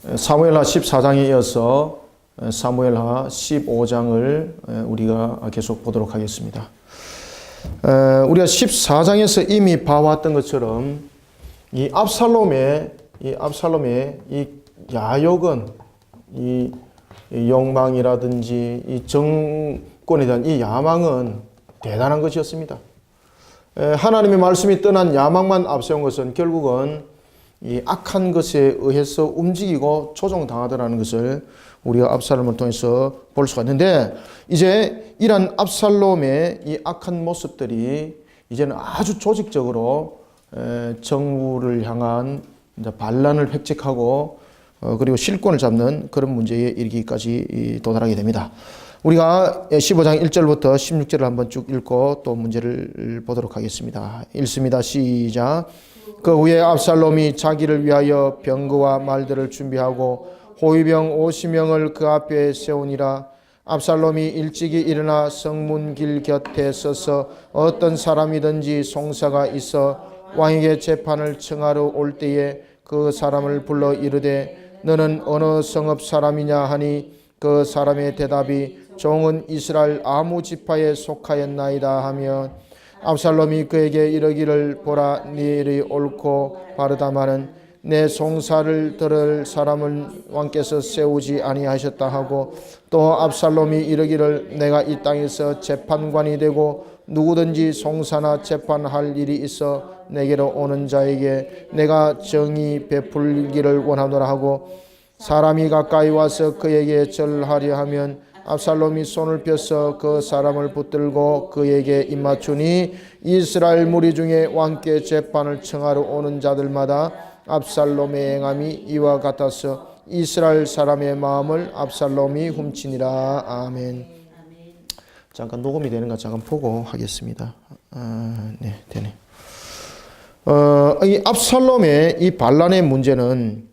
사무엘하 14장에 이어서 사무엘하 15장을 우리가 계속 보도록 하겠습니다. 우리가 14장에서 이미 봐왔던 것처럼 이 압살롬의 이 야욕은, 이 욕망이라든지 이 정권에 대한 이 야망은 대단한 것이었습니다. 하나님의 말씀이 떠난 야망만 앞세운 것은 결국은 이 악한 것에 의해서 움직이고 조종당하더라는 것을 우리가 압살롬을 통해서 볼 수가 있는데, 이제 이런 압살롬의 이 악한 모습들이 이제는 아주 조직적으로 정부를 향한 반란을 획책하고 그리고 실권을 잡는 그런 문제에 이르기까지 도달하게 됩니다. 우리가 15장 1절부터 16절을 한번 쭉 읽고 또 문제를 보도록 하겠습니다. 읽습니다. 시작. 그 후에 압살롬이 자기를 위하여 병거와 말들을 준비하고 호위병 50명을 그 앞에 세우니라. 압살롬이 일찍이 일어나 성문길 곁에 서서 어떤 사람이든지 송사가 있어 왕에게 재판을 청하러 올 때에 그 사람을 불러 이르되 너는 어느 성읍 사람이냐 하니 그 사람의 대답이 종은 이스라엘 아무 지파에 속하였나이다 하며, 압살롬이 그에게 이르기를 보라, 네 일이 옳고 바르다마는 내 송사를 들을 사람을 왕께서 세우지 아니하셨다 하고, 또 압살롬이 이르기를 내가 이 땅에서 재판관이 되고 누구든지 송사나 재판할 일이 있어 내게로 오는 자에게 내가 정의 베풀기를 원하노라 하고, 사람이 가까이 와서 그에게 절하려 하면 압살롬이 손을 펴서 그 사람을 붙들고 그에게 입맞추니, 이스라엘 무리 중에 왕께 재판을 청하러 오는 자들마다 압살롬의 행함이 이와 같아서 이스라엘 사람의 마음을 압살롬이 훔치니라. 아멘. 잠깐 녹음이 되는가 잠깐 보고 하겠습니다. 네, 되네. 이 압살롬의 이 반란의 문제는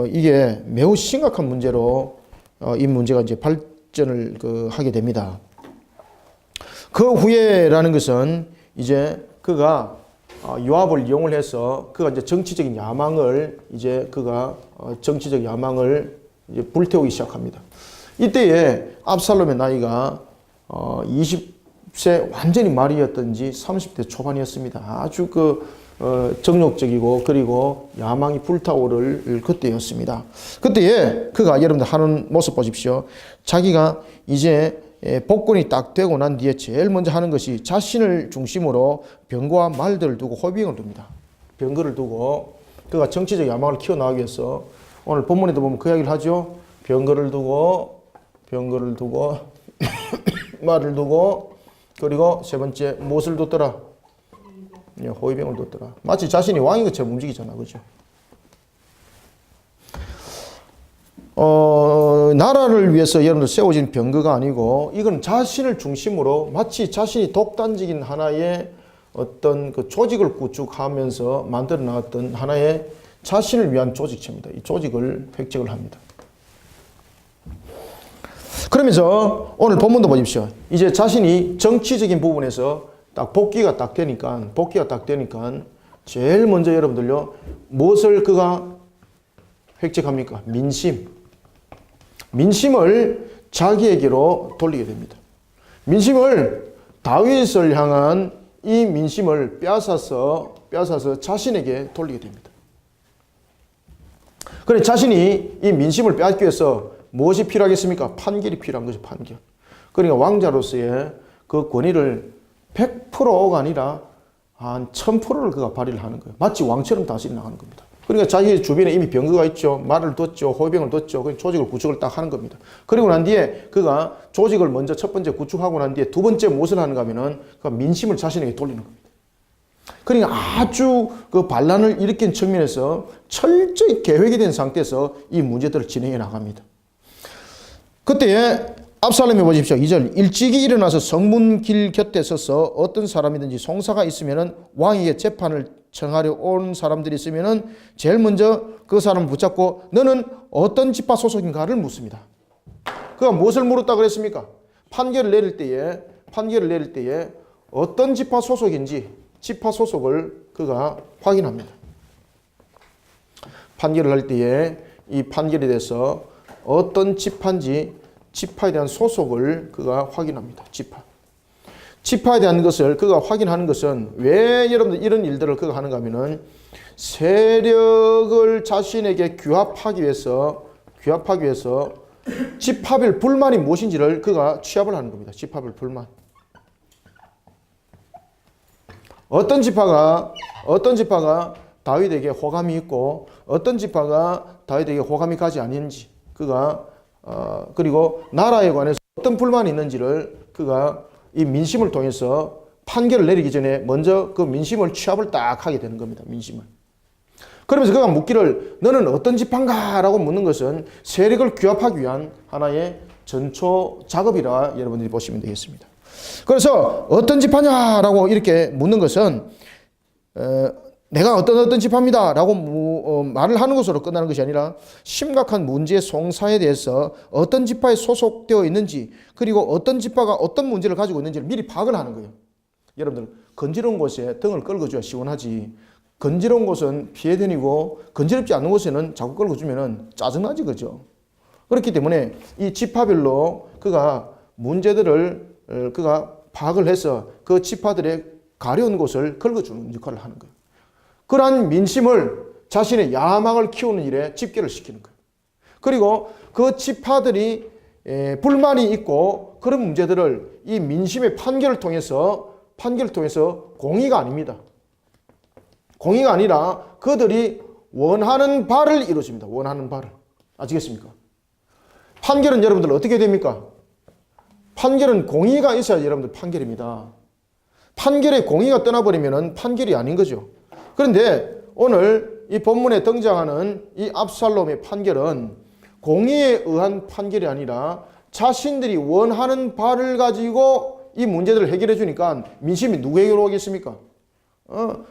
이게 매우 심각한 문제로 이 문제가 이제 발전을 하게 됩니다. 그 후에라는 것은 이제 그가 요압을 이용을 해서 그가 이제 정치적인 야망을 이제 불태우기 시작합니다. 이때에 압살롬의 나이가 20세 완전히 말이었던지 30대 초반이었습니다. 아주 정욕적이고 그리고 야망이 불타오를 그때였습니다. 그때에 그가 여러분들 하는 모습 보십시오. 자기가 이제 복권이 딱 되고 난 뒤에 제일 먼저 하는 것이 자신을 중심으로 병거와 말들을 두고 호위병을 둡니다. 병거를 두고 그가 정치적 야망을 키워나가기 위해서 오늘 본문에도 보면 그 이야기를 하죠. 병거를 두고 말을 두고 그리고 세 번째 무엇을 뒀더라? 호위병을 뒀더라. 마치 자신이 왕인 것처럼 움직이잖아. 그죠? 나라를 위해서 여러분들 세워진 병거가 아니고 이건 자신을 중심으로 마치 자신이 독단적인 하나의 어떤 그 조직을 구축하면서 만들어 나왔던 하나의 자신을 위한 조직체입니다. 이 조직을 획책을 합니다. 그러면서 오늘 본문도 보십시오. 이제 자신이 정치적인 부분에서 복귀가 딱 되니까 제일 먼저 여러분들요, 무엇을 그가 획책합니까? 민심을 자기에게로 돌리게 됩니다. 민심을 다윗을 향한 이 민심을 빼앗아서 자신에게 돌리게 됩니다. 그래 자신이 이 민심을 빼앗기 위해서 무엇이 필요하겠습니까? 판결이 필요한 거죠. 판결. 그러니까 왕자로서의 그 권위를 100%가 아니라 한 1000%를 그가 발휘를 하는 거예요. 마치 왕처럼 다스려 나가는 겁니다. 그러니까 자기 주변에 이미 병거가 있죠. 말을 뒀죠. 호위병을 뒀죠. 그 조직을 구축을 딱 하는 겁니다. 그리고 난 뒤에 그가 조직을 먼저 첫 번째 구축하고 난 뒤에 두 번째 무엇을 하는가 하면은 그 민심을 자신에게 돌리는 겁니다. 그러니까 아주 그 반란을 일으킨 측면에서 철저히 계획이 된 상태에서 이 문제들을 진행해 나갑니다. 그때에 압살롬이 보십시오. 2절. 일찍이 일어나서 성문길 곁에 서서 어떤 사람이든지 송사가 있으면은 왕에게 재판을 청하려 온 사람들이 있으면은 제일 먼저 그 사람을 붙잡고 너는 어떤 지파 소속인가를 묻습니다. 그가 무엇을 물었다 그랬습니까? 판결을 내릴 때에 어떤 지파 소속인지 지파 소속을 그가 확인합니다. 판결을 할 때에 이 판결에 대해서 어떤 지파인지 지파에 대한 소속을 그가 확인합니다. 지파에 대한 것을 그가 확인하는 것은 왜 여러분들 이런 일들을 그가 하는가 하면은 세력을 자신에게 규합하기 위해서 집합의 불만이 무엇인지를 그가 취합을 하는 겁니다. 집합의 불만. 어떤 지파가 다윗에게 호감이 있고 어떤 지파가 다윗에게 호감이 가지 아니는지 그가 그리고 나라에 관해서 어떤 불만이 있는지를 그가 이 민심을 통해서 판결을 내리기 전에 먼저 그 민심을 취합을 딱 하게 되는 겁니다. 민심을. 그러면서 그가 묻기를 너는 어떤 지파인가? 라고 묻는 것은 세력을 규합하기 위한 하나의 전초 작업이라 여러분들이 보시면 되겠습니다. 그래서 어떤 지파냐라고 이렇게 묻는 것은 내가 어떤 지파입니다 라고 말을 하는 것으로 끝나는 것이 아니라 심각한 문제의 송사에 대해서 어떤 지파에 소속되어 있는지 그리고 어떤 지파가 어떤 문제를 가지고 있는지를 미리 파악을 하는 거예요. 여러분들 건지러운 곳에 등을 끌어줘야 시원하지 건지러운 곳은 피해 다니고 건지럽지 않은 곳에는 자꾸 끌어주면 짜증나지 그죠. 그렇기 때문에 이 지파별로 그가 문제들을 그가 파악을 해서 그 지파들의 가려운 곳을 긁어주는 역할을 하는 거예요. 그러한 민심을 자신의 야망을 키우는 일에 집계를 시키는 거예요. 그리고 그 지파들이 불만이 있고 그런 문제들을 이 민심의 판결을 통해서 공의가 아닙니다. 공의가 아니라 그들이 원하는 바를 이루어집니다. 원하는 바를. 아시겠습니까? 판결은 여러분들 어떻게 됩니까? 판결은 공의가 있어야 여러분들 판결입니다. 판결에 공의가 떠나버리면 판결이 아닌 거죠. 그런데 오늘 이 본문에 등장하는 이 압살롬의 판결은 공의에 의한 판결이 아니라 자신들이 원하는 바를 가지고 이 문제들을 해결해 주니까 민심이 누구에게로 오겠습니까?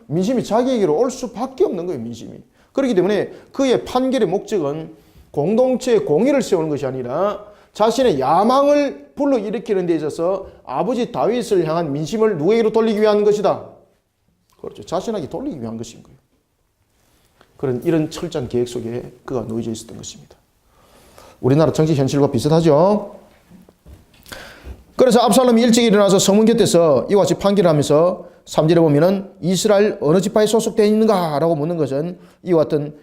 민심이 자기에게로 올 수밖에 없는 거예요. 민심이. 그렇기 때문에 그의 판결의 목적은 공동체의 공의를 세우는 것이 아니라 자신의 야망을 불러일으키는 데 있어서 아버지 다윗을 향한 민심을 누구에게로 돌리기 위한 것이다. 그렇죠. 자신에게 돌리기 위한 것인 거예요. 이런 철저한 계획 속에 그가 놓여져 있었던 것입니다. 우리나라 정치 현실과 비슷하죠. 그래서 압살롬이 일찍 일어나서 성문 곁에서 이와 같이 판결을 하면서 3절에 보면은 이스라엘 어느 지파에 소속되어 있는가? 라고 묻는 것은 이와 같은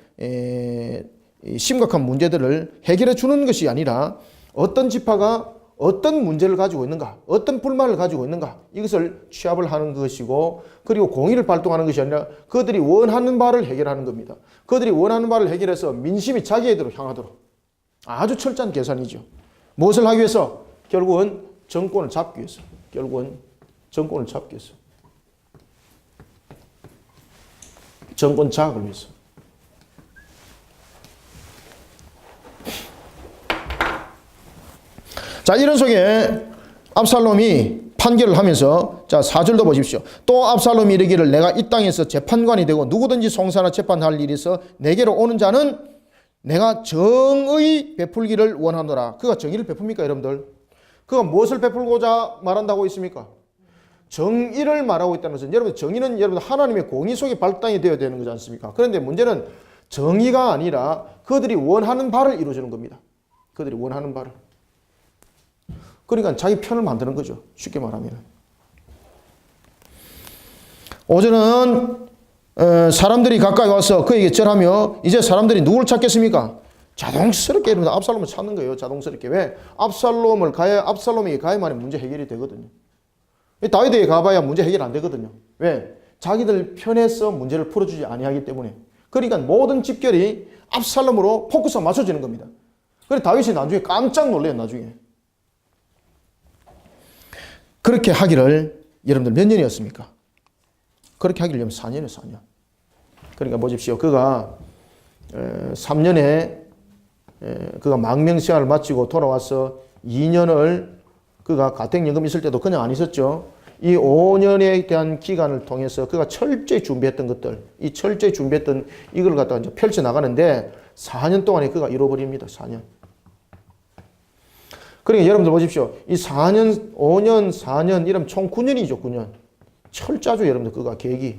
심각한 문제들을 해결해 주는 것이 아니라 어떤 지파가 어떤 문제를 가지고 있는가? 어떤 불만을 가지고 있는가? 이것을 취합을 하는 것이고 그리고 공의를 발동하는 것이 아니라 그들이 원하는 바를 해결하는 겁니다. 그들이 원하는 바를 해결해서 민심이 자기에게로 향하도록 아주 철저한 계산이죠. 무엇을 하기 위해서? 결국은 정권을 잡기 위해서. 정권 장악을 위해서. 자, 이런 속에 압살롬이 판결을 하면서 자 4절도 보십시오. 또 압살롬이 이르기를 내가 이 땅에서 재판관이 되고 누구든지 송사나 재판할 일이 있어 내게로 오는 자는 내가 정의 베풀기를 원하노라. 그가 정의를 베풉니까 여러분들? 그가 무엇을 베풀고자 말한다고 있습니까? 정의를 말하고 있다는 것은 여러분 정의는 여러분 하나님의 공의 속에 발단이 되어야 되는 거지 않습니까? 그런데 문제는 정의가 아니라 그들이 원하는 바를 이루어주는 겁니다. 그들이 원하는 바를. 그러니까 자기 편을 만드는 거죠. 쉽게 말하면. 오전은 사람들이 가까이 와서 그에게 절하며 이제 사람들이 누구를 찾겠습니까? 자동스럽게 여러분 압살롬을 찾는 거예요. 자동스럽게. 왜? 압살롬에게 가야만이 문제 해결이 되거든요. 다윗에게 가봐야 문제 해결 안 되거든요. 왜? 자기들 편에서 문제를 풀어주지 아니하기 때문에. 그러니까 모든 집결이 압살롬으로 포커스가 맞춰지는 겁니다. 그래서 다윗이 나중에 깜짝 놀래요. 나중에. 그렇게 하기를 여러분들 몇 년이었습니까? 그렇게 하기를 4년이에요. 4년. 그러니까 보십시오. 그가 3년에 그가 망명시간을 마치고 돌아와서 2년을 그가 가택연금 있을 때도 그냥 안 있었죠. 이 5년에 대한 기간을 통해서 그가 철저히 준비했던 것들, 이 철저히 준비했던 이걸 갖다가 이제 펼쳐 나가는데 4년 동안에 그가 잃어버립니다. 4년. 그러니까 여러분들 보십시오. 이 4년, 5년, 4년 이러면 총 9년이죠. 9년. 철저하죠. 여러분들 그가 계획이.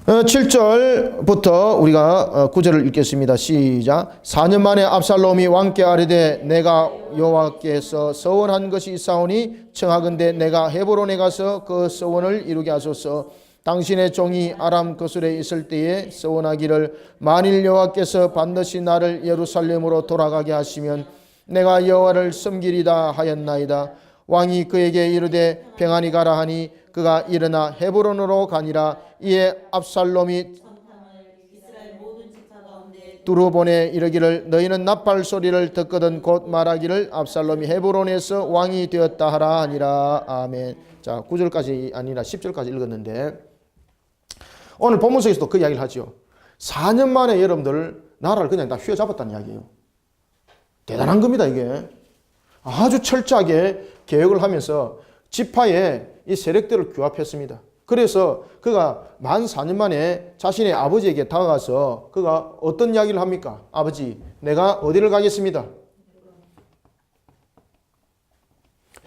7절부터 우리가 9절을 읽겠습니다. 시작. 4년 만에 압살롬이 왕께 아뢰되 내가 여호와께서 서원한 것이 있사오니 청하건대 내가 헤브론에 가서 그 서원을 이루게 하소서. 당신의 종이 아람 거슬에 있을 때에 서원하기를 만일 여호와께서 반드시 나를 예루살렘으로 돌아가게 하시면 내가 여호와를 섬기리다 하였나이다. 왕이 그에게 이르되 평안히 가라 하니 그가 일어나 헤브론으로 가니라. 이에 압살롬이 두루보내 이르기를 너희는 나팔 소리를 듣거든 곧 말하기를 압살롬이 헤브론에서 왕이 되었다 하라 하니라. 아멘. 자, 9절까지 아니라 10절까지 읽었는데 오늘 본문 속에서도 그 이야기를 하죠. 4년 만에 여러분들 나라를 그냥 다 휘어잡았다는 이야기예요. 대단한 겁니다. 이게 아주 철저하게 계획을 하면서 지파의 이 세력들을 규합했습니다. 그래서 그가 만 4년 만에 자신의 아버지에게 다가가서 그가 어떤 이야기를 합니까? 아버지, 내가 어디를 가겠습니다.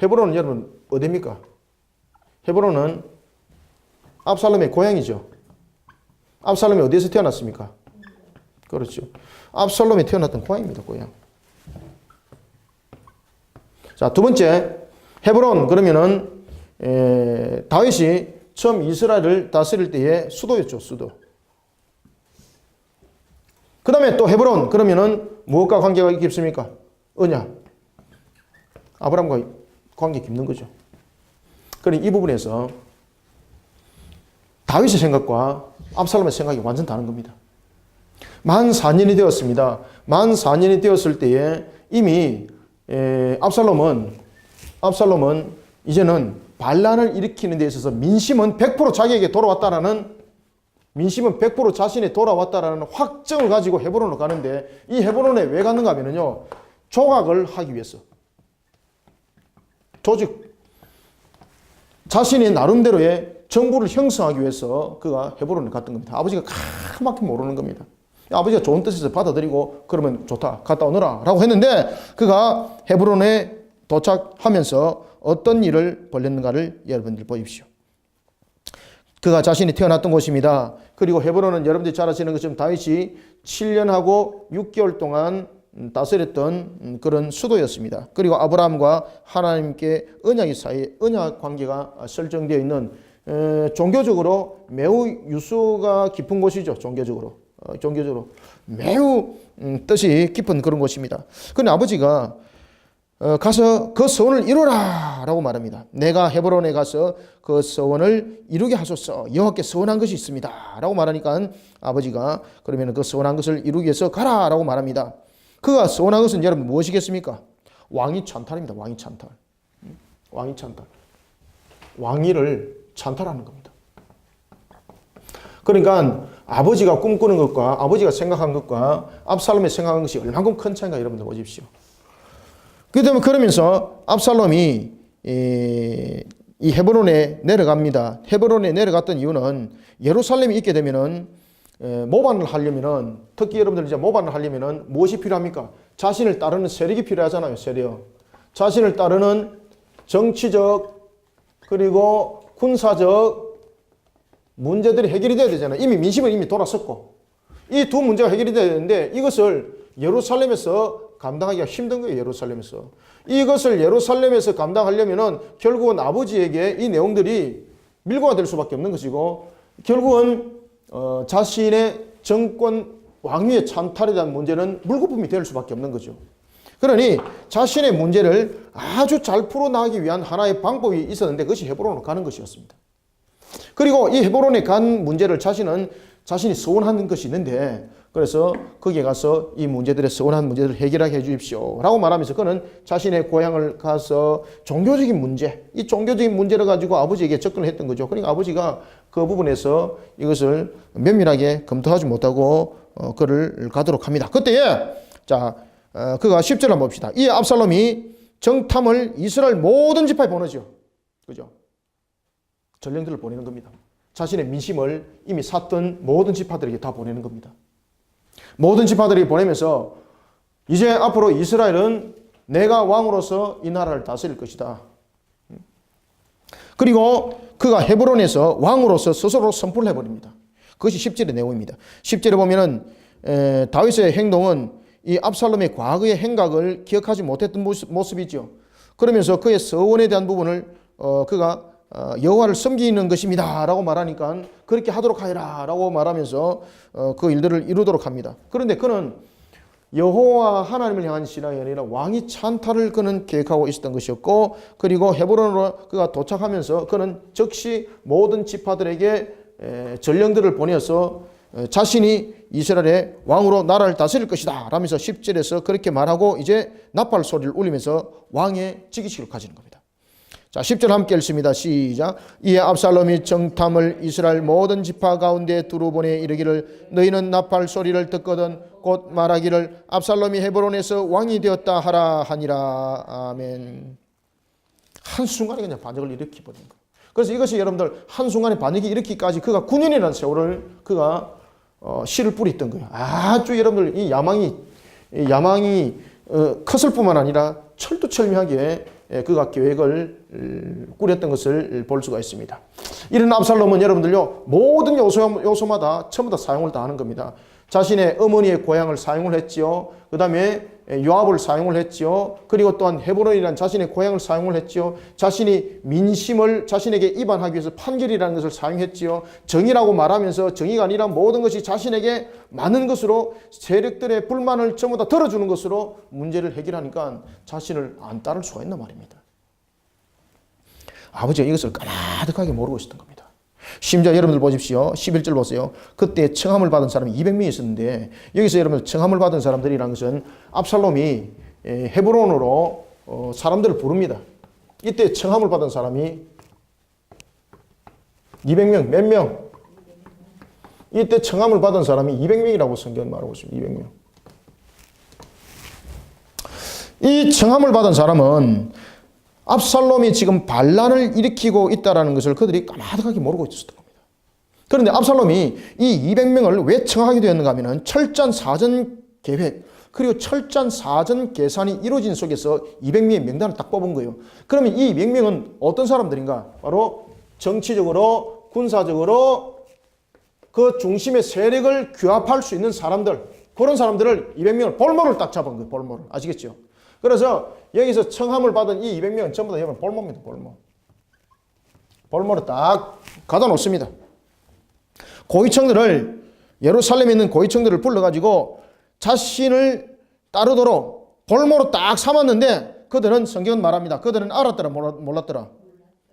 헤브론은 여러분 어디입니까? 헤브론은 압살롬의 고향이죠. 압살롬이 어디에서 태어났습니까? 그렇죠. 압살롬이 태어났던 고향입니다. 고향. 자, 두 번째, 헤브론 그러면은 다윗이 처음 이스라엘을 다스릴 때의 수도였죠. 수도. 그 다음에 또 헤브론 그러면은 무엇과 관계가 깊습니까? 언약. 아브라함과 관계 깊는 거죠. 그러니 이 부분에서 다윗의 생각과 압살롬의 생각이 완전 다른 겁니다. 만 4년이 되었습니다. 만 4년이 되었을 때에 이미 압살롬은 이제는 반란을 일으키는 데 있어서 민심은 100% 자기에게 돌아왔다라는 민심은 100% 자신이 돌아왔다라는 확정을 가지고 헤브론으로 가는데 이 헤브론에 왜 갔는가 하면요. 조각을 하기 위해서. 조직. 자신이 나름대로의 정부를 형성하기 위해서 그가 헤브론에 갔던 겁니다. 아버지가 가만히 모르는 겁니다. 아버지가 좋은 뜻에서 받아들이고 그러면 좋다. 갔다 오너라 라고 했는데 그가 헤브론에 도착하면서 어떤 일을 벌였는가를 여러분들 보십시오. 그가 자신이 태어났던 곳입니다. 그리고 헤브론은 여러분들이 잘 아시는 것처럼 다윗이 7년하고 6개월 동안 다스렸던 그런 수도였습니다. 그리고 아브라함과 하나님께 언약 관계가 설정되어 있는 종교적으로 매우 유수가 깊은 곳이죠. 종교적으로 매우 뜻이 깊은 그런 곳입니다. 그런데 아버지가 가서 그 서원을 이루라 라고 말합니다. 내가 헤브론에 가서 그 서원을 이루게 하소서. 여호와께 서원한 것이 있습니다 라고 말하니까 아버지가 그러면 그 서원한 것을 이루기 위해서 가라 라고 말합니다. 그가 서원한 것은 여러분 무엇이겠습니까? 왕위 찬탈입니다. 왕위 찬탈. 왕위 찬탈. 왕위를 찬탈하는 겁니다. 그러니까 아버지가 꿈꾸는 것과 아버지가 생각한 것과 압살롬이 생각한 것이 얼마큼 큰 차이인가 여러분들 보십시오. 그러면서 압살롬이 이 헤브론에 내려갑니다. 헤브론에 내려갔던 이유는 예루살렘에 있게 되면은 모반을 하려면은 특히 여러분들 이제 모반을 하려면은 무엇이 필요합니까? 자신을 따르는 세력이 필요하잖아요. 세력. 자신을 따르는 정치적 그리고 군사적 문제들이 해결이 돼야 되잖아요. 이미 민심은 이미 돌아섰고 이 두 문제가 해결이 돼야 되는데 이것을 예루살렘에서 감당하기가 힘든 거예요. 예루살렘에서. 이것을 예루살렘에서 감당하려면은 결국은 아버지에게 이 내용들이 밀고가 될 수밖에 없는 것이고 결국은 자신의 정권 왕위의 찬탈에 대한 문제는 물거품이 될 수밖에 없는 거죠. 그러니 자신의 문제를 아주 잘 풀어나가기 위한 하나의 방법이 있었는데 그것이 헤브론으로 가는 것이었습니다. 그리고 이 헤브론에 간 문제를 자신이 서원하는 것이 있는데 그래서 거기에 가서 이 문제들의 서원한 문제들을 해결하게 해 주십시오 라고 말하면서 그는 자신의 고향을 가서 종교적인 문제, 이 종교적인 문제를 가지고 아버지에게 접근을 했던 거죠. 그러니까 아버지가 그 부분에서 이것을 면밀하게 검토하지 못하고 그를 가도록 합니다. 그때에 그가 10절 한번 봅시다. 이 압살롬이 정탐을 이스라엘 모든 지파에 보내죠. 그죠? 전령들을 보내는 겁니다. 자신의 민심을 이미 샀던 모든 지파들에게 다 보내는 겁니다. 모든 지파들에게 보내면서 이제 앞으로 이스라엘은 내가 왕으로서 이 나라를 다스릴 것이다. 그리고 그가 헤브론에서 왕으로서 스스로 선포를 해버립니다. 그것이 10절의 내용입니다. 10절에 보면은 다윗의 행동은 이 압살롬의 과거의 행각을 기억하지 못했던 모습이죠. 그러면서 그의 서원에 대한 부분을 그가 여호와를 섬기는 것입니다 라고 말하니까 그렇게 하도록 하여라 라고 말하면서 그 일들을 이루도록 합니다. 그런데 그는 여호와 하나님을 향한 신앙이 아니라 왕위 찬탈을 그는 계획하고 있었던 것이었고, 그리고 헤브론으로 그가 도착하면서 그는 즉시 모든 지파들에게 전령들을 보내서 자신이 이스라엘의 왕으로 나라를 다스릴 것이다 라면서 10절에서 그렇게 말하고 이제 나팔 소리를 울리면서 왕의 즉위식을 가지는 겁니다. 자, 10절 함께 읽습니다. 시작. 이에 압살롬이 정탐을 이스라엘 모든 지파 가운데 두루 보내 이르기를 너희는 나팔 소리를 듣거든 곧 말하기를 압살롬이 헤브론에서 왕이 되었다 하라 하니라. 아멘. 한순간에 그냥 반역을 일으켜버린 거예요. 그래서 이것이 여러분들 한순간에 반역이 일으키기까지 그가 9년이라는 세월을 그가 씨를 뿌렸던 거예요. 아주 여러분들 이 야망이 컸을 뿐만 아니라 철두철미하게 그가 계획을 꾸렸던 것을 볼 수가 있습니다. 이런 압살롬은 여러분들요 모든 요소마다 전부 다 사용을 다 하는 겁니다. 자신의 어머니의 고향을 사용을 했지요. 그 다음에 요압을 사용을 했지요. 그리고 또한 헤브론이라는 자신의 고향을 사용을 했지요. 자신이 민심을 자신에게 이반하기 위해서 판결이라는 것을 사용했지요. 정의라고 말하면서 정의가 아니라 모든 것이 자신에게 맞는 것으로 세력들의 불만을 전부 다 들어주는 것으로 문제를 해결하니까 자신을 안 따를 수가 있단 말입니다. 아버지가 이것을 까마득하게 모르고 있었던 겁니다. 심지어 여러분들 보십시오. 11절 보세요. 그때 청함을 받은 사람이 200명이 있었는데 여기서 여러분 청함을 받은 사람들이라는 것은 압살롬이 헤브론으로 사람들을 부릅니다. 이때 청함을 받은 사람이 200명, 몇 명? 이때 청함을 받은 사람이 200명이라고 성경은 말하고 있습니다. 200명. 이 청함을 받은 사람은 압살롬이 지금 반란을 일으키고 있다는 것을 그들이 까마득하게 모르고 있었던 겁니다. 그런데 압살롬이 이 200명을 왜 청하게 되었는가 하면 철저한 사전 계획 그리고 철저한 사전 계산이 이루어진 속에서 200명의 명단을 딱 뽑은 거예요. 그러면 이 200명은 어떤 사람들인가? 바로 정치적으로 군사적으로 그 중심의 세력을 규합할 수 있는 사람들, 그런 사람들을 200명을 볼모를 딱 잡은 거예요. 볼모를. 아시겠죠? 그래서 여기서 청함을 받은 이 200명은 전부 다 여러분 볼모입니다. 볼모. 볼모를 딱 가다 놓습니다. 고위층들을 예루살렘에 있는 고위층들을 불러가지고 자신을 따르도록 볼모로 딱 삼았는데 그들은 성경은 말합니다. 그들은 알았더라 몰랐더라.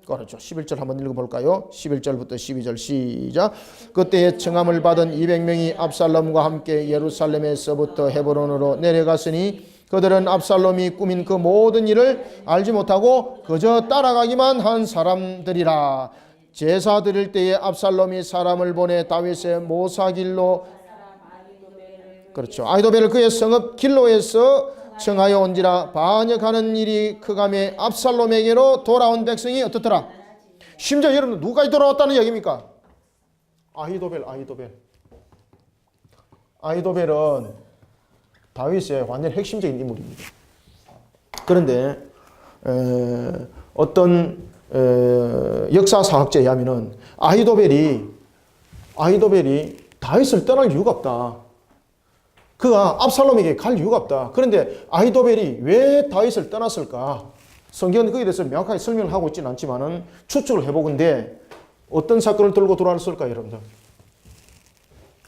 그렇죠. 11절 한번 읽어볼까요? 11절부터 12절 시작. 그때에 청함을 받은 200명이 압살롬과 함께 예루살렘에서부터 헤브론으로 내려갔으니 그들은 압살롬이 꾸민 그 모든 일을 알지 못하고 그저 따라가기만 한 사람들이라. 제사 드릴 때에 압살롬이 사람을 보내 다윗의 모사길로 그렇죠. 아히도벨을 그의 성읍 길로에서 청하여 온지라. 반역하는 일이 크감에 압살롬에게로 돌아온 백성이 어떻더라? 심지어 여러분 누가 돌아왔다는 얘기입니까? 아히도벨은 다윗의 완전 핵심적인 인물입니다. 그런데 어떤 역사사학자에 의하면 아히도벨이 다윗을 떠날 이유가 없다. 그가 압살롬에게 갈 이유가 없다. 그런데 아히도벨이 왜 다윗을 떠났을까? 성경은 거기에 대해서 명확하게 설명을 하고 있지는 않지만 추측을 해보건대 어떤 사건을 들고 돌아왔을까요, 여러분들?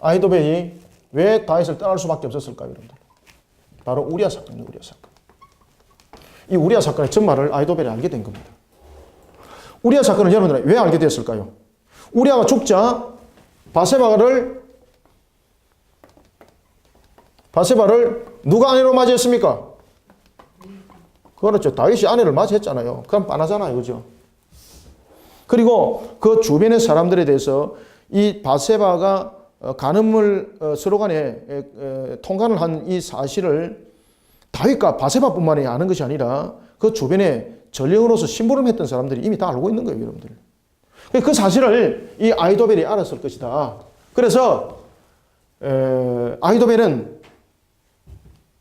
아히도벨이 왜 다윗을 떠날 수밖에 없었을까요, 여러분들? 바로 우리아 사건이에요. 우리아 사건. 이 우리아 사건의 전말을 아히도벨이 알게 된 겁니다. 우리아 사건을 여러분들은 왜 알게 되었을까요? 우리아가 죽자 바세바를 누가 아내로 맞이했습니까? 그렇죠. 다윗이 아내를 맞이했잖아요. 그럼 뻔하잖아요. 그죠? 그리고 그 주변의 사람들에 대해서 이 바세바가 간음을 서로 간에 통간을 한 이 사실을 다윗과 바세바뿐만이 아는 것이 아니라 그 주변에 전령으로서 심부름했던 사람들이 이미 다 알고 있는 거예요, 여러분들. 그 사실을 이 아히도벨이 알았을 것이다. 그래서 아히도벨은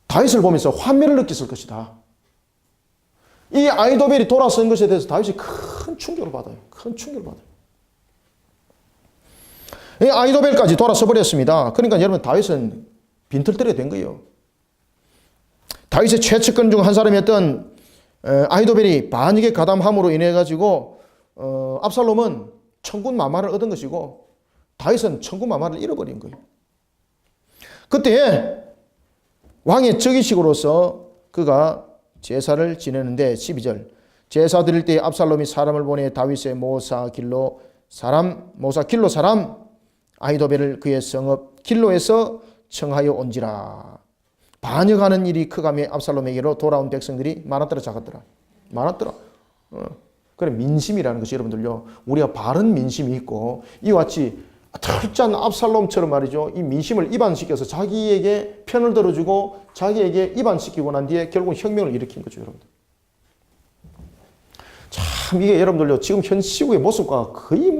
다윗을 보면서 환멸을 느꼈을 것이다. 이 아히도벨이 돌아선 것에 대해서 다윗이 큰 충격을 받아요. 큰 충격을 받아요. 아히도벨까지 돌아서 버렸습니다. 그러니까 여러분 다윗은 빈털터리가 된 거예요. 다윗의 최측근 중 한 사람이었던 아히도벨이 반역에 가담함으로 인해 가지고 압살롬은 천군 만마를 얻은 것이고 다윗은 천군 만마를 잃어버린 거예요. 그때 왕의 적의식으로서 그가 제사를 지내는데 12절 제사 드릴 때 압살롬이 사람을 보내 다윗의 모사 길로 사람 아히도벨을 그의 성읍 길로에서 청하여 온지라. 반역하는 일이 크가며 압살롬에게로 돌아온 백성들이 많았더라 작았더라. 많았더라. 그래 민심이라는 것이 여러분들요. 우리가 바른 민심이 있고 이와 같이 털짠 압살롬처럼 말이죠. 이 민심을 이반시켜서 자기에게 편을 들어주고 자기에게 이반시키고 난 뒤에 결국 혁명을 일으킨 거죠. 여러분들. 참 이게 여러분들요. 지금 현 시국의 모습과 거의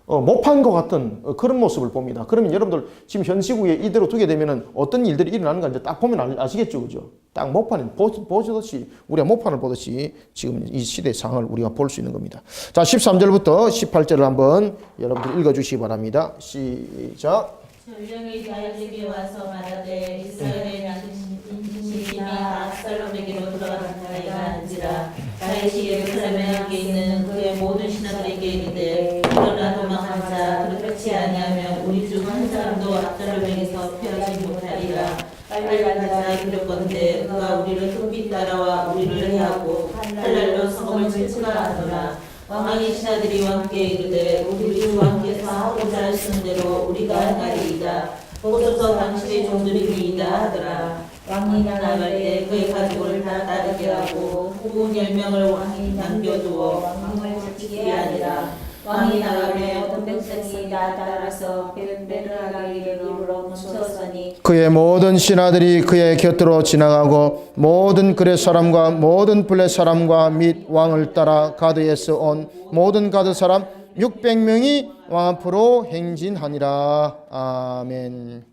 못한 것 같은 그런 모습을 봅니다. 그러면 여러분들 지금 현 시국에 이대로 두게 되면 어떤 일들이 일어나는가 이제 딱 보면 아시겠죠. 그죠? 딱 목판을 보듯이 우리가 목판을 보듯이 지금 이 시대의 상황을 우리가 볼 수 있는 겁니다. 자, 13절부터 18절을 한번 여러분들 읽어주시기 바랍니다. 시작. 전령이 다윗에게 와서 말하되 이스라엘의 인심이 압살롬에게로 돌아간다이가 한지라. 다윗이 예루살렘에 함께 있는 그의 모든 신하들에게 이르되 일어나 도망하자. 그렇지 아니하면 우리 중 한 사람도 압살롬에게서 피하지 못하리라. 빨리 가자 이르건대 그가 우리를 흑빛 따라와 우리를 해하고 칼날로 성읍을 칠까 하노라. 왕의 신하들이 왕께 이르되 우리 주 왕께서 하고자 하시는 대로 우리가 행하리이다. 보소서 당신의 종들이니이다 하더라. 왕이 나갈 때 그의 가족을 다 따르게 하고 후군 10명을 왕이 남겨두어 왕을 지키게 하니라. 왕이 나가매 어떤 백성이 다 따라서 베르가기를 이루러 뭉쳤으니 그의 모든 신하들이 그의 곁으로 지나가고 모든 그렛 사람과 모든 블렛 사람과 및 왕을 따라 가드에서 온 모든 가드 사람 600명이 왕 앞으로 행진하니라. 아멘.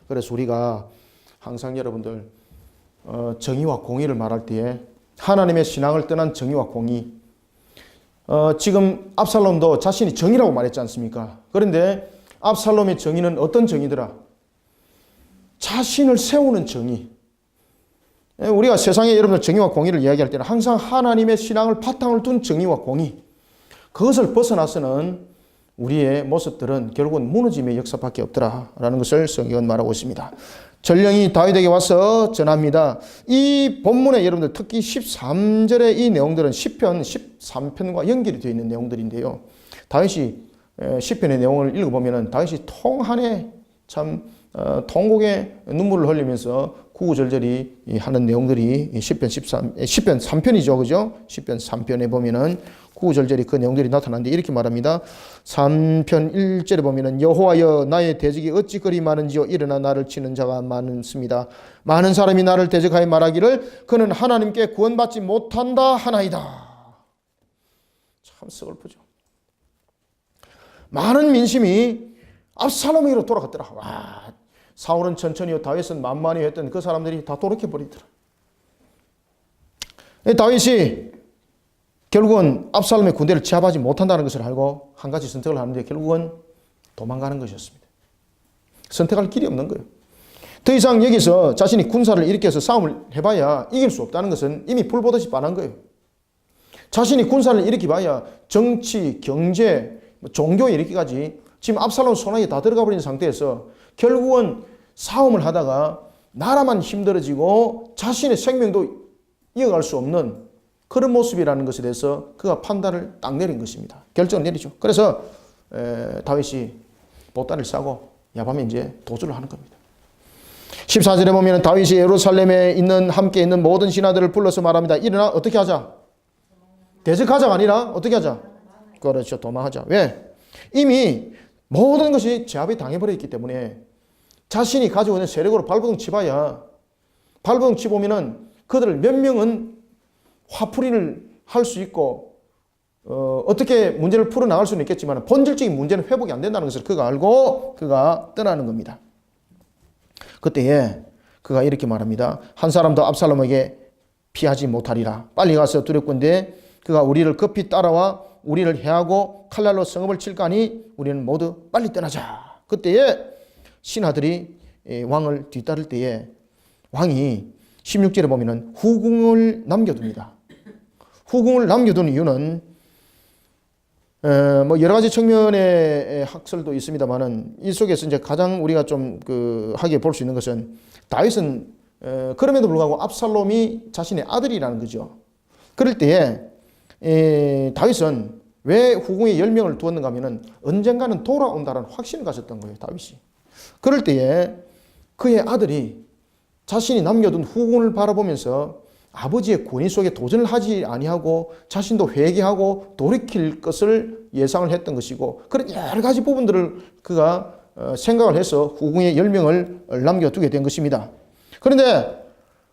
그래서 우리가 항상 여러분들 정의와 공의를 말할 때에 하나님의 신앙을 떠난 정의와 공의, 지금 압살롬도 자신이 정의라고 말했지 않습니까? 그런데 압살롬의 정의는 어떤 정의더라? 자신을 세우는 정의. 우리가 세상에 여러분들 정의와 공의를 이야기할 때는 항상 하나님의 신앙을 바탕을 둔 정의와 공의, 그것을 벗어나서는 우리의 모습들은 결국은 무너짐의 역사밖에 없더라라는 것을 성경은 말하고 있습니다. 전령이 다윗에게 와서 전합니다. 이 본문에 여러분들 특히 13절의 이 내용들은 시편 13편과 연결이 되어 있는 내용들인데요. 다윗이 시편의 내용을 읽어보면 다윗이 통한에 참 통곡의 눈물을 흘리면서 구구절절히 하는 내용들이 시편 3편이죠. 그죠? 시편 3편에 보면은 구구절절히 그 내용들이 나타나는데 이렇게 말합니다. 3편 1절에 보면은 여호와여 나의 대적이 어찌 그리 많은지요 일어나 나를 치는 자가 많습니다. 많은 사람이 나를 대적하여 말하기를 그는 하나님께 구원받지 못한다 하나이다. 참 서글프죠. 많은 민심이 압살롬에게로 돌아갔더라. 와, 사울은 천천히요 다윗은 만만히 했던 그 사람들이 다 돌이켜버리더라. 다윗이 결국은 압살롬의 군대를 제압하지 못한다는 것을 알고 한 가지 선택을 하는데 결국은 도망가는 것이었습니다. 선택할 길이 없는 거예요. 더 이상 여기서 자신이 군사를 일으켜서 싸움을 해봐야 이길 수 없다는 것은 이미 불보듯이 뻔한 거예요. 자신이 군사를 일으켜봐야 정치, 경제, 종교에 이르기까지 지금 압살롬 손아귀에 다 들어가 버린 상태에서 결국은 싸움을 하다가 나라만 힘들어지고 자신의 생명도 이어갈 수 없는 그런 모습이라는 것에 대해서 그가 판단을 딱 내린 것입니다. 결정을 내리죠. 그래서 다윗이 보따리를 싸고 야밤에 이제 도주를 하는 겁니다. 14절에 보면 다윗이 예루살렘에 함께 있는 모든 신하들을 불러서 말합니다. 일어나 어떻게 하자? 대적하자가 아니라 어떻게 하자? 그렇죠. 도망하자. 왜? 이미 모든 것이 제압이 당해버렸기 때문에 자신이 가지고 있는 세력으로 발버둥 치봐야 발버둥 치보면은 그들을 몇 명은 화풀이를 할 수 있고 어떻게 문제를 풀어나갈 수는 있겠지만 본질적인 문제는 회복이 안 된다는 것을 그가 알고 그가 떠나는 겁니다. 그때에 그가 이렇게 말합니다. 한 사람도 압살롬에게 피하지 못하리라. 빨리 가서 두렵건대 그가 우리를 급히 따라와 우리를 해하고 칼날로 성읍을 칠까니 우리는 모두 빨리 떠나자. 그때에 신하들이 왕을 뒤따를 때에 왕이 16절에 보면은 후궁을 남겨둡니다. 후궁을 남겨둔 이유는 뭐 여러 가지 측면의 학설도 있습니다만은 이 속에서 이제 가장 우리가 좀 하게 볼 수 있는 것은 다윗은 그럼에도 불구하고 압살롬이 자신의 아들이라는 거죠. 그럴 때에 다윗은 왜 후궁에 10명을 두었는가 하면은 언젠가는 돌아온다는 확신을 가졌던 거예요, 다윗이. 그럴 때에 그의 아들이 자신이 남겨둔 후궁을 바라보면서 아버지의 권위 속에 도전을 하지 아니하고 자신도 회개하고 돌이킬 것을 예상을 했던 것이고, 그런 여러 가지 부분들을 그가 생각을 해서 후궁에 10명을 남겨두게 된 것입니다. 그런데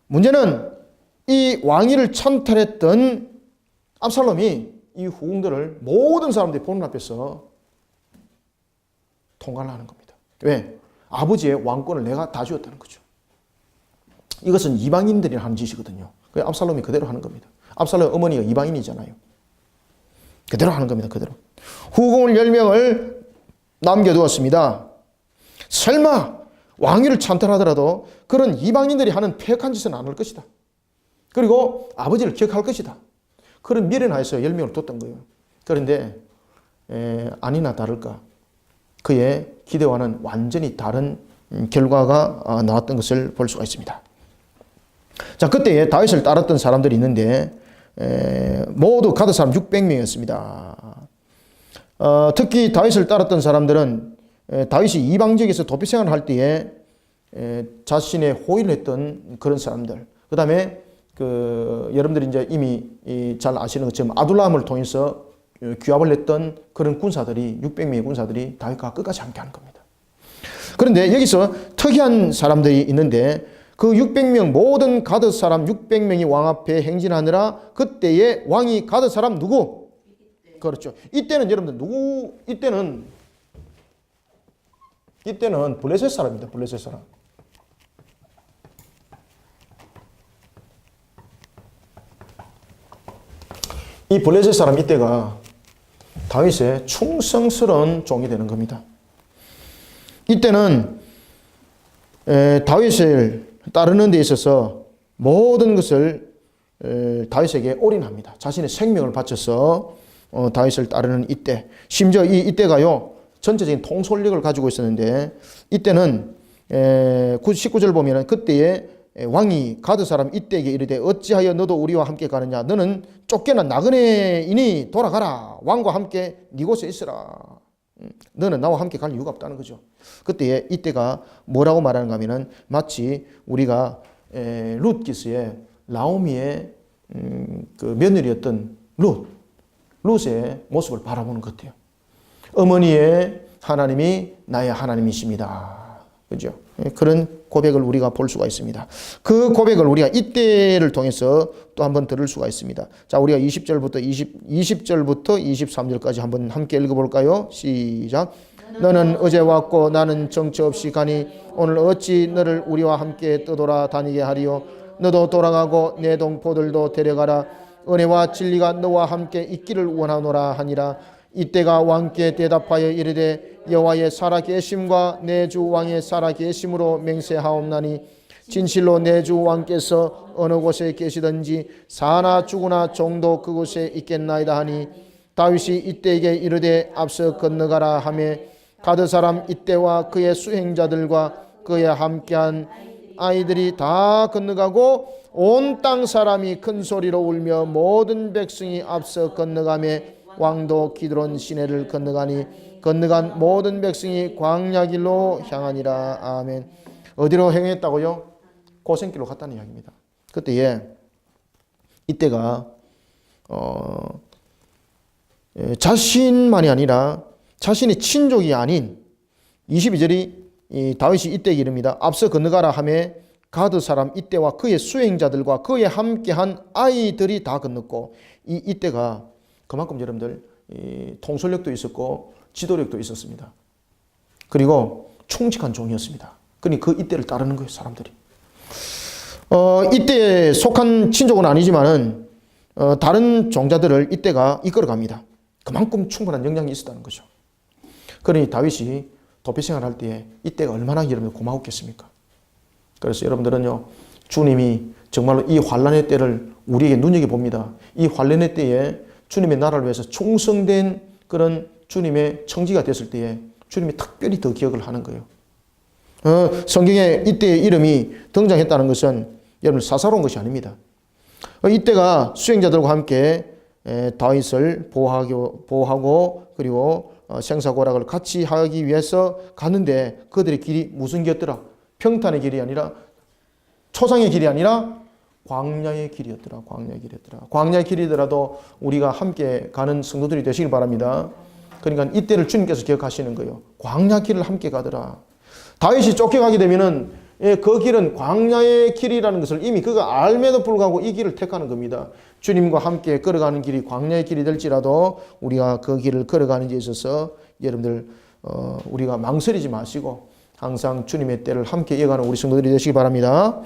문제는 이 왕위를 찬탈했던 압살롬이 이 후궁들을 모든 사람들이 보는 앞에서 통과를 하는 겁니다. 왜? 아버지의 왕권을 내가 다 주었다는 거죠. 이것은 이방인들이 하는 짓이거든요. 그래서 압살롬이 그대로 하는 겁니다. 압살롬 어머니가 이방인이잖아요. 그대로 하는 겁니다. 그대로. 후궁을 10명을 남겨두었습니다. 설마 왕위를 찬탈하더라도 그런 이방인들이 하는 폐역한 짓은 안 할 것이다. 그리고 아버지를 기억할 것이다. 그런 미련하에서 10명을 뒀던 거예요. 그런데 아니나 다를까 그의 기대와는 완전히 다른 결과가 나왔던 것을 볼 수가 있습니다. 자, 그때에 다윗을 따랐던 사람들이 있는데 모두 가드 사람 600명이었습니다. 특히 다윗을 따랐던 사람들은 다윗이 이방 지역에서 도피 생활을 할 때에 자신의 호의를 했던 그런 사람들. 그 다음에 여러분들이 이제 이미 잘 아시는 것처럼 아둘람을 통해서 규합을 했던 그런 군사들이 600명의 군사들이 다윗과 끝까지 함께하는 겁니다. 그런데 여기서 특이한 사람들이 있는데 그 600명 모든 가드 사람 600명이 왕 앞에 행진하느라 그때의 왕이 가드 사람 누구? 그렇죠. 이때는 여러분들 누구? 이때는 블레셋 사람입니다. 블레셋 사람. 이 블레셋 사람 이때가 다윗의 충성스러운 종이 되는 겁니다. 이때는 다윗을 따르는 데 있어서 모든 것을 다윗에게 올인합니다. 자신의 생명을 바쳐서 다윗을 따르는 이때, 심지어 이때가요 전체적인 통솔력을 가지고 있었는데 이때는 19절 보면은 그때에 왕이 가드 사람 이때에게 이르되 어찌하여 너도 우리와 함께 가느냐 너는 쫓겨난 나그네이니 돌아가라 왕과 함께 네 곳에 있으라. 너는 나와 함께 갈 이유가 없다는 거죠. 그때 이때가 뭐라고 말하는가 하면은 마치 우리가 룻기스의 나오미의 그 며느리였던 룻의 모습을 바라보는 것 같아요. 어머니의 하나님이 나의 하나님이십니다. 그죠? 그런 고백을 우리가 볼 수가 있습니다. 그 고백을 우리가 이때를 통해서 또 한번 들을 수가 있습니다. 자, 우리가 20절부터 23절까지 한번 함께 읽어볼까요? 시작. 너는 어제 왔고 나는 정처 없이 가니 오늘 어찌 너를 우리와 함께 떠돌아 다니게 하리요. 너도 돌아가고 내 동포들도 데려가라. 은혜와 진리가 너와 함께 있기를 원하노라 하니라. 이때가 왕께 대답하여 이르되 여호와의 살아계심과 내 주 왕의 살아계심으로 맹세하옵나니 진실로 내 주 왕께서 어느 곳에 계시든지 사나 죽으나 종도 그곳에 있겠나이다 하니 다윗이 이때에게 이르되 앞서 건너가라 하며 가드 사람 이때와 그의 수행자들과 그에 함께한 아이들이 다 건너가고 온 땅 사람이 큰 소리로 울며 모든 백성이 앞서 건너가며 왕도 기드론 시내를 건너가니 건너간 모든 백성이 광야 길로 향하니라. 아멘. 어디로 행했다고요? 고생길로 갔다는 이야기입니다. 그때에 이때가 자신만이 아니라 자신의 친족이 아닌 22절이 다윗이 이때 이릅니다. 앞서 건너가라 하며 가드 사람 이때와 그의 수행자들과 그에 함께한 아이들이 다 건넜고 이때가 그만큼 여러분들 통솔력도 있었고 지도력도 있었습니다. 그리고 충직한 종이었습니다. 그러니 그 이때를 따르는 거예요, 사람들이. 이때에 속한 친족은 아니지만은 다른 종자들을 이때가 이끌어갑니다. 그만큼 충분한 영향이 있었다는 거죠. 그러니 다윗이 도피 생활할 때에 이때가 얼마나 여러분들 고마웠겠습니까? 그래서 여러분들은요, 주님이 정말로 이 환난의 때를 우리에게 눈여겨봅니다. 이 환난의 때에 주님의 나라를 위해서 충성된 그런 주님의 청지가 됐을 때에 주님이 특별히 더 기억을 하는 거예요. 성경에 이때의 이름이 등장했다는 것은 여러분 사사로운 것이 아닙니다. 이때가 수행자들과 함께 다윗을 보호하고 그리고 생사고락을 같이 하기 위해서 갔는데 그들의 길이 무슨 길이었더라? 평탄의 길이 아니라 초장의 길이 아니라 광야의 길이었더라. 광야의 길이었더라. 광야의 길이더라도 우리가 함께 가는 성도들이 되시길 바랍니다. 그러니까 이때를 주님께서 기억하시는 거예요. 광야 길을 함께 가더라. 다윗이 쫓겨가게 되면은 그 길은 광야의 길이라는 것을 이미 그가 알매도 불구하고 이 길을 택하는 겁니다. 주님과 함께 걸어가는 길이 광야의 길이 될지라도 우리가 그 길을 걸어가는 데 있어서 여러분들 우리가 망설이지 마시고 항상 주님의 때를 함께 이어가는 우리 성도들이 되시기 바랍니다.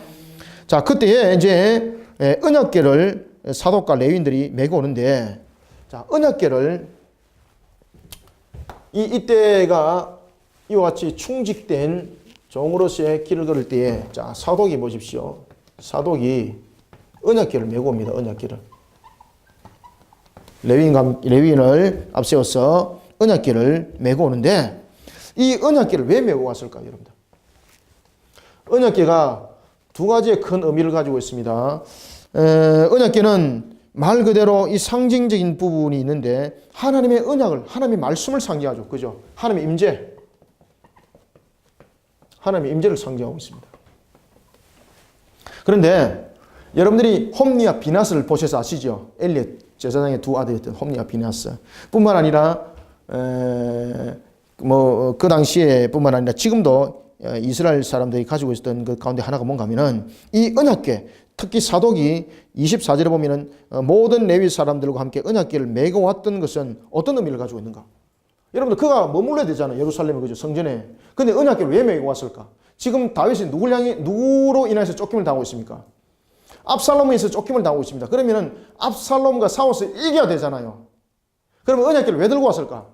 자, 그때에 이제 언약궤를 사독과 레위인들이 메고 오는데, 자, 언약궤를 이때가 이와 같이 충직된 종으로서의 길을 걸을 때에, 자, 사독이 보십시오. 사독이 언약궤를 메고 옵니다. 언약궤를. 레위인을 앞세워서 언약궤를 메고 오는데, 이 언약궤를 왜 메고 왔을까요, 여러분들? 언약궤가 두 가지의 큰 의미를 가지고 있습니다. 언약궤는 말 그대로 이 상징적인 부분이 있는데 하나님의 언약을, 하나님의 말씀을 상징하죠. 그죠? 하나님의 임재. 하나님의 임재를 상징하고 있습니다. 그런데 여러분들이 홈리와 비나스를 보셔서 아시죠? 엘리의 제사장의 두 아들이었던 홈리와 비나스. 뿐만 아니라 그 당시에 뿐만 아니라 지금도 이스라엘 사람들이 가지고 있었던 그 가운데 하나가 뭔가 하면은 이 언약궤, 특히 사독이 24절에 보면은 모든 레위 사람들과 함께 언약궤를 메고 왔던 것은 어떤 의미를 가지고 있는가? 여러분들 그가 머물러야 되잖아요. 예루살렘에, 그죠? 성전에. 근데 언약궤를 왜 메고 왔을까? 지금 다윗이 누구로 인해서 쫓김을 당하고 있습니까? 압살롬에 의해서 쫓김을 당하고 있습니다. 그러면은 압살롬과 싸워서 이겨야 되잖아요. 그러면 언약궤를 왜 들고 왔을까?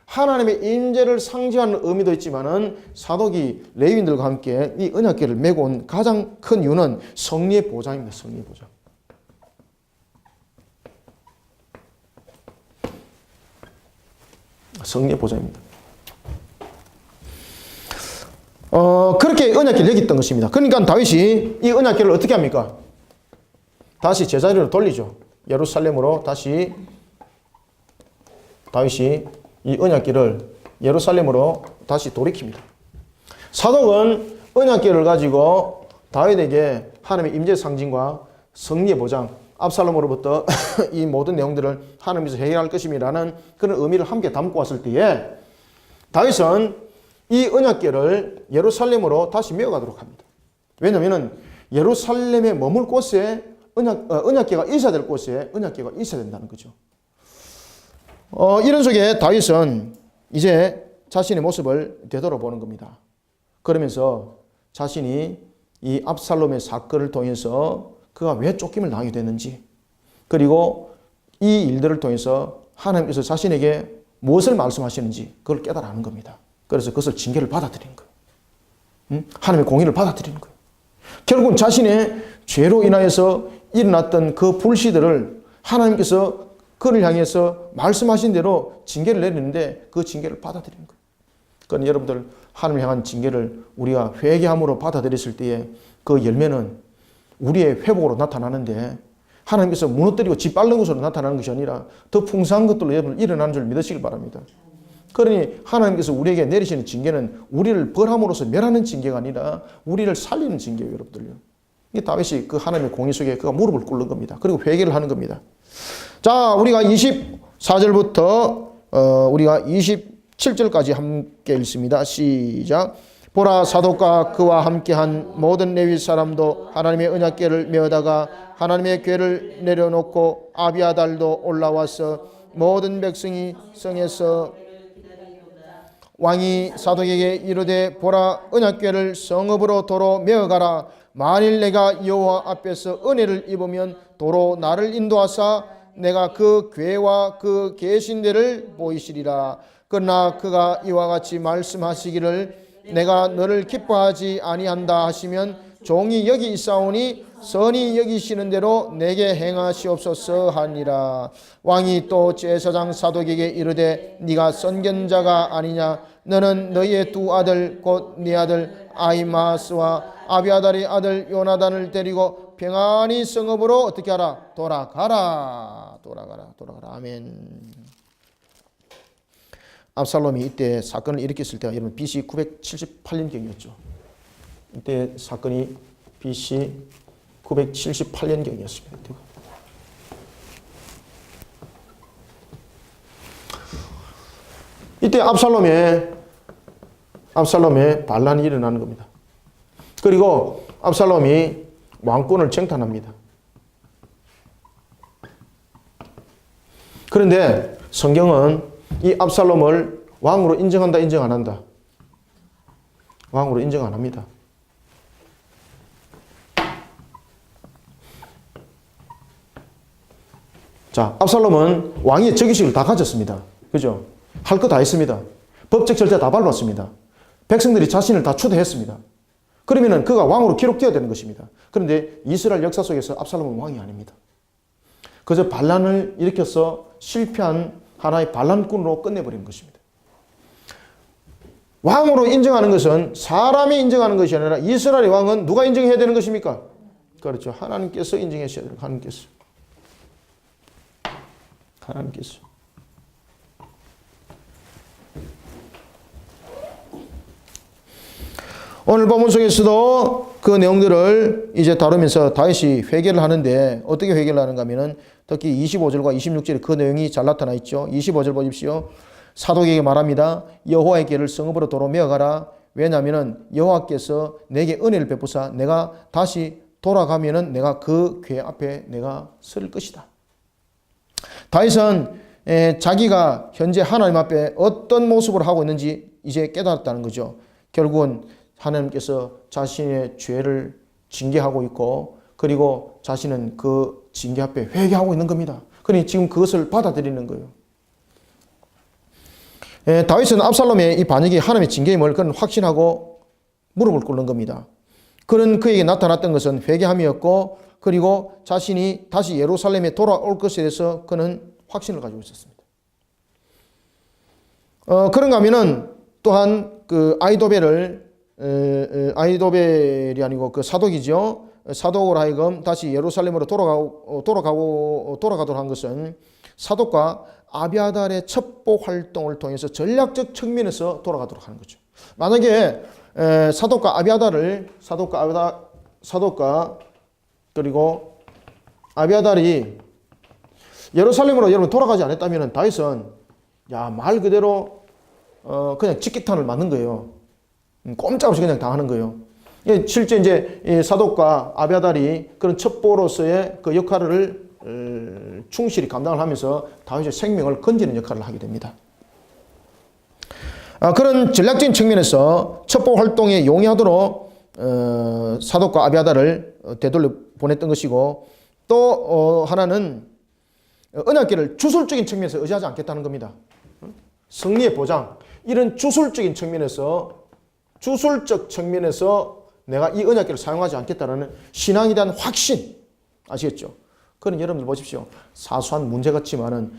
하나님의 임재를 상징하는 의미도 있지만은 사독이 레위인들과 함께 이 언약궤를 메고 온 가장 큰 이유는 성리의 보장입니다. 성리의 보장. 성리의 보장입니다. 그렇게 언약궤를 여겼던 것입니다. 그러니까 다윗이 이 언약궤를 어떻게 합니까? 다시 제자리로 돌리죠. 예루살렘으로 다시 다윗이 이 언약궤를 예루살렘으로 다시 돌이킵니다. 사독은 언약궤를 가지고 다윗에게 하나님의 임재 상징과 승리의 보장, 압살롬으로부터 이 모든 내용들을 하나님께서 해결할 것임이라는 그런 의미를 함께 담고 왔을 때에 다윗은 이 언약궤를 예루살렘으로 다시 메어가도록 합니다. 왜냐하면 예루살렘에 머물 곳에 언약궤가 있어야 될 곳에 언약궤가 있어야 된다는 거죠. 이런 속에 다윗은 이제 자신의 모습을 되돌아보는 겁니다. 그러면서 자신이 이 압살롬의 사건을 통해서 그가 왜 쫓김을 당하게 됐는지, 그리고 이 일들을 통해서 하나님께서 자신에게 무엇을 말씀하시는지 그걸 깨달아 하는 겁니다. 그래서 그것을 징계를 받아들이는 거예요. 하나님의 공의를 받아들이는 거예요. 결국은 자신의 죄로 인하여서 일어났던 그 불씨들을 하나님께서 그를 향해서 말씀하신 대로 징계를 내리는데 그 징계를 받아들이는 거예요. 그러니까 여러분들 하나님을 향한 징계를 우리가 회개함으로 받아들였을 때에 그 열매는 우리의 회복으로 나타나는데 하나님께서 무너뜨리고 짓밟는 것으로 나타나는 것이 아니라 더 풍성한 것들로 여러분 일어나는 줄 믿으시길 바랍니다. 그러니 하나님께서 우리에게 내리시는 징계는 우리를 벌함으로써 멸하는 징계가 아니라 우리를 살리는 징계예요, 여러분들요. 이게 다윗이 그 하나님의 공의 속에 그가 무릎을 꿇는 겁니다. 그리고 회개를 하는 겁니다. 자, 우리가 24절부터 우리가 27절까지 함께 읽습니다. 시작. 보라, 사독과 그와 함께한 모든 레위 사람도 하나님의 언약궤를 메어다가 하나님의 궤를 내려놓고 아비아달도 올라와서 모든 백성이 성에서 왕이 사독에게 이르되 보라, 언약궤를 성읍으로 도로 메어가라. 만일 내가 여호와 앞에서 은혜를 입으면 도로 나를 인도하사 내가 그 괴와 그 계신대를 보이시리라. 그러나 그가 이와 같이 말씀하시기를 내가 너를 기뻐하지 아니한다 하시면 종이 여기 있사오니 선히 여기시는 대로 내게 행하시옵소서 하니라. 왕이 또 제사장 사독에게 이르되 네가 선견자가 아니냐. 너는 너희의 두 아들 곧 네 아들 아히마스와 아비아달의 아들 요나단을 데리고 평안히 성읍으로 어떻게 하라? 돌아가라. 아멘. 압살롬이 이때 사건을 일으켰을 때가 여러분 BC 978년경이었죠. 이때 사건이 BC 978년경이었습니다. 이때 압살롬의 반란이 일어나는 겁니다. 그리고 압살롬이 왕권을 정탄합니다. 그런데 성경은 이 압살롬을 왕으로 인정한다, 인정 안 한다? 왕으로 인정 안 합니다. 자, 압살롬은 왕의 즉위식을 다 가졌습니다. 그죠? 할 거 다 했습니다. 법적 절차 다 밟았습니다. 백성들이 자신을 다 초대했습니다. 그러면은 그가 왕으로 기록되어야 되는 것입니다. 그런데 이스라엘 역사 속에서 압살롬은 왕이 아닙니다. 그저 반란을 일으켜서 실패한 하나의 반란꾼으로 끝내버린 것입니다. 왕으로 인정하는 것은 사람이 인정하는 것이 아니라 이스라엘의 왕은 누가 인정해야 되는 것입니까? 그렇죠. 하나님께서 인정하셔야 돼요. 하나님께서. 오늘 본문 속에서도 그 내용들을 이제 다루면서 다윗이 회개를 하는데 어떻게 회개를 하는가 하면은 특히 25절과 26절에 그 내용이 잘 나타나 있죠. 25절 보십시오. 사독에게 말합니다. 여호와의 길을 성읍으로 도로 메어가라. 왜냐하면은 여호와께서 내게 은혜를 베푸사 내가 다시 돌아가면은 내가 그 궤 앞에 내가 설 것이다. 다윗은 자기가 현재 하나님 앞에 어떤 모습을 하고 있는지 이제 깨달았다는 거죠. 결국은 하나님께서 자신의 죄를 징계하고 있고 그리고 자신은 그 징계 앞에 회개하고 있는 겁니다. 그러니 지금 그것을 받아들이는 거예요. 다윗은 압살롬의 이 반역이 하나님의 징계임을 그는 확신하고 무릎을 꿇는 겁니다. 그는 그에게 나타났던 것은 회개함이었고 그리고 자신이 다시 예루살렘에 돌아올 것에 대해서 그는 확신을 가지고 있었습니다. 그런가 하면은 또한 그 아히도벨이 아니고 그 사독이죠. 사독으로 하여금 다시 예루살렘으로 돌아가도록 한 것은 사독과 아비아달의 첩보 활동을 통해서 전략적 측면에서 돌아가도록 하는 거죠. 만약에 사독과 그리고 아비아달이 예루살렘으로 여러분 돌아가지 않았다면 다윗은 말 그대로 그냥 직격탄을 맞는 거예요. 꼼짝없이 그냥 당하는 거예요. 실제 이제 사독과 아비아달이 그런 첩보로서의 그 역할을 충실히 감당을 하면서 다윗의 생명을 건지는 역할을 하게 됩니다. 그런 전략적인 측면에서 첩보 활동에 용이하도록 사독과 아비아달을 되돌려 보냈던 것이고 또 하나는 언약궤를 주술적인 측면에서 의지하지 않겠다는 겁니다. 승리의 보장 이런 주술적 측면에서 내가 이 언약궤를 사용하지 않겠다는 신앙에 대한 확신 아시겠죠? 그런 여러분들 보십시오. 사소한 문제 같지만은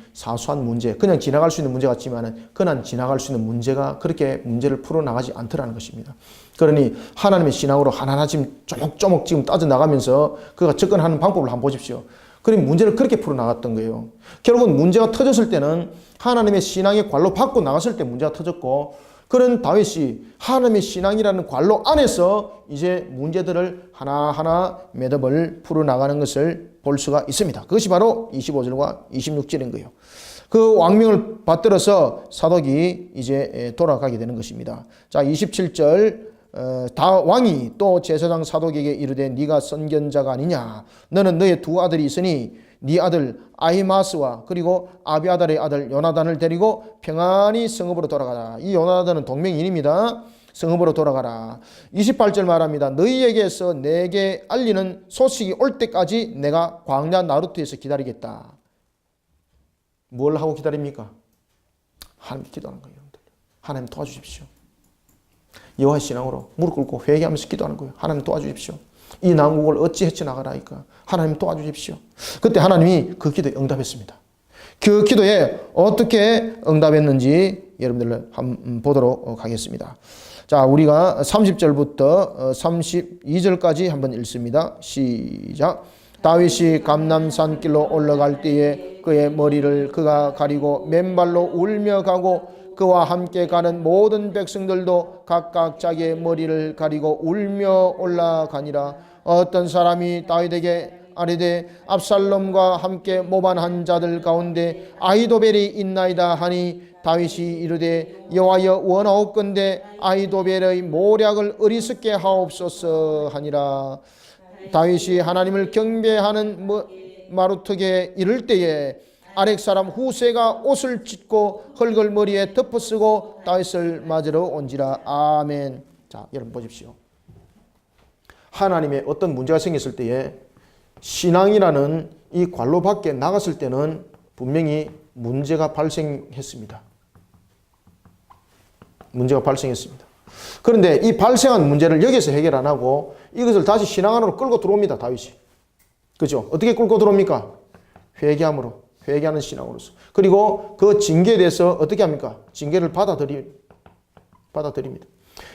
그냥 지나갈 수 있는 문제 같지만은 그냥 지나갈 수 있는 문제가 그렇게 문제를 풀어나가지 않더라는 것입니다. 그러니 하나님의 신앙으로 하나하나 지금 조목조목 지금 따져나가면서 그가 접근하는 방법을 한번 보십시오. 그럼 문제를 그렇게 풀어나갔던 거예요. 결국은 문제가 터졌을 때는 하나님의 신앙의 관로 밖으로 나갔을 때 문제가 터졌고 그런 다윗이 하나님의 신앙이라는 관로 안에서 이제 문제들을 하나하나 매듭을 풀어나가는 것을 볼 수가 있습니다. 그것이 바로 25절과 26절인 거예요. 그 왕명을 받들어서 사독이 이제 돌아가게 되는 것입니다. 자, 27절 왕이 또 제사장 사독에게 이르되 네가 선견자가 아니냐. 너는 너의 두 아들이 있으니 네 아들 아히마스와 그리고 아비아달의 아들 요나단을 데리고 평안히 성읍으로 돌아가라. 이 요나단은 동명인입니다. 성읍으로 돌아가라. 28절 말합니다. 너희에게서 내게 알리는 소식이 올 때까지 내가 광야 나루트에서 기다리겠다. 뭘 하고 기다립니까? 하나님 기도하는 거예요. 여러분들. 하나님 도와주십시오. 여호와 신앙으로 무릎 꿇고 회개하면서 기도하는 거예요. 하나님 도와주십시오. 이 난국을 어찌 헤쳐나가라니까. 하나님 도와주십시오. 그때 하나님이 그 기도에 응답했습니다. 그 기도에 어떻게 응답했는지 여러분들 한번 보도록 하겠습니다. 자, 우리가 30절부터 32절까지 한번 읽습니다. 시작. 다윗이 감람산 길로 올라갈 때에 그의 머리를 그가 가리고 맨발로 울며 가고 그와 함께 가는 모든 백성들도 각각 자기의 머리를 가리고 울며 올라가니라. 어떤 사람이 다윗에게 아뢰되 압살롬과 함께 모반한 자들 가운데 아히도벨이 있나이다 하니 다윗이 이르되 여호와여 원하옵건대 아히도벨의 모략을 어리석게 하옵소서 하니라. 다윗이 하나님을 경배하는 마루턱에 이를 때에 아렉 사람 후세가 옷을 찢고 흙을 머리에 덮어쓰고 다윗을 맞으러 온지라. 아멘. 자, 여러분 보십시오. 하나님의 어떤 문제가 생겼을 때에 신앙이라는 이 관로 밖에 나갔을 때는 분명히 문제가 발생했습니다. 문제가 발생했습니다. 그런데 이 발생한 문제를 여기서 해결 안 하고 이것을 다시 신앙 안으로 끌고 들어옵니다. 다윗이. 그죠? 어떻게 끌고 들어옵니까? 회개함으로. 회개하는 신앙으로서. 그리고 그 징계에 대해서 어떻게 합니까? 징계를 받아들입니다.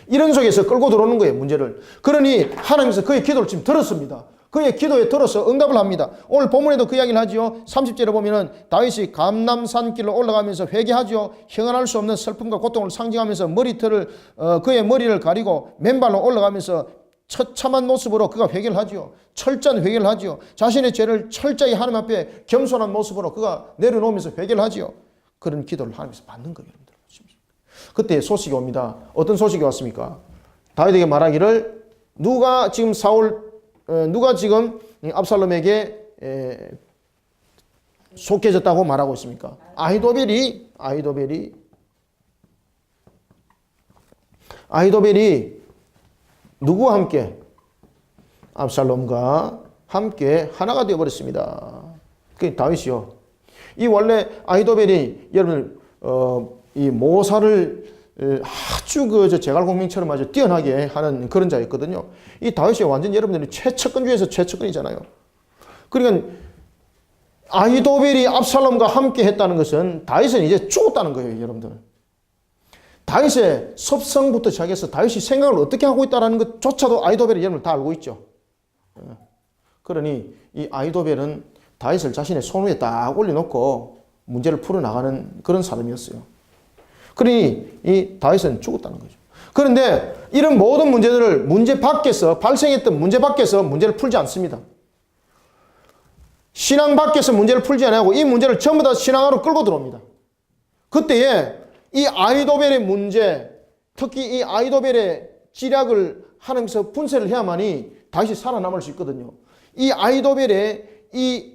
이런 속에서 끌고 들어오는 거예요. 문제를. 그러니 하나님께서 그의 기도를 지금 들었습니다. 그의 기도에 들어서 응답을 합니다. 오늘 본문에도 그 이야기를 하죠. 30절에 보면은 다윗이 감람산 길로 올라가면서 회개하죠. 형언할 수 없는 슬픔과 고통을 상징하면서 그의 머리를 가리고 맨발로 올라가면서 처참한 모습으로 그가 회개를 하죠. 철저한 회개를 하죠. 자신의 죄를 철저히 하나님 앞에 겸손한 모습으로 그가 내려놓으면서 회개를 하죠. 그런 기도를 하나님께서 받는 거예요. 여러분들. 그때 소식이 옵니다. 어떤 소식이 왔습니까? 다윗에게 말하기를 누가 지금 압살롬에게 속해졌다고 말하고 있습니까? 아히도벨이 누구와 함께? 압살롬과 함께 하나가 되어버렸습니다. 그 다윗이요. 이 원래 아히도벨이 여러분 이 모사를 아주 제갈공명처럼 아주 뛰어나게 하는 그런 자였거든요. 이 다윗이 완전 여러분들이 최측근 중에서 최측근이잖아요. 그러니까 아히도벨이 압살롬과 함께 했다는 것은 다윗은 이제 죽었다는 거예요, 여러분들. 다윗의 섭성부터 시작해서 다윗이 생각을 어떻게 하고 있다는 것조차도 아히도벨이 여러분 다 알고 있죠. 그러니 이 아히도벨은 다윗을 자신의 손 위에 딱 올려놓고 문제를 풀어나가는 그런 사람이었어요. 그러니 이 다윗은 죽었다는 거죠. 그런데 이런 모든 문제들을 발생했던 문제 밖에서 문제를 풀지 않습니다. 신앙 밖에서 문제를 풀지 않고 이 문제를 전부 다 신앙으로 끌고 들어옵니다. 그때에 이 아히도벨의 문제, 특히 이 아히도벨의 지략을 하나님께서 분쇄를 해야만이 다윗이 살아남을 수 있거든요. 이 아히도벨의 이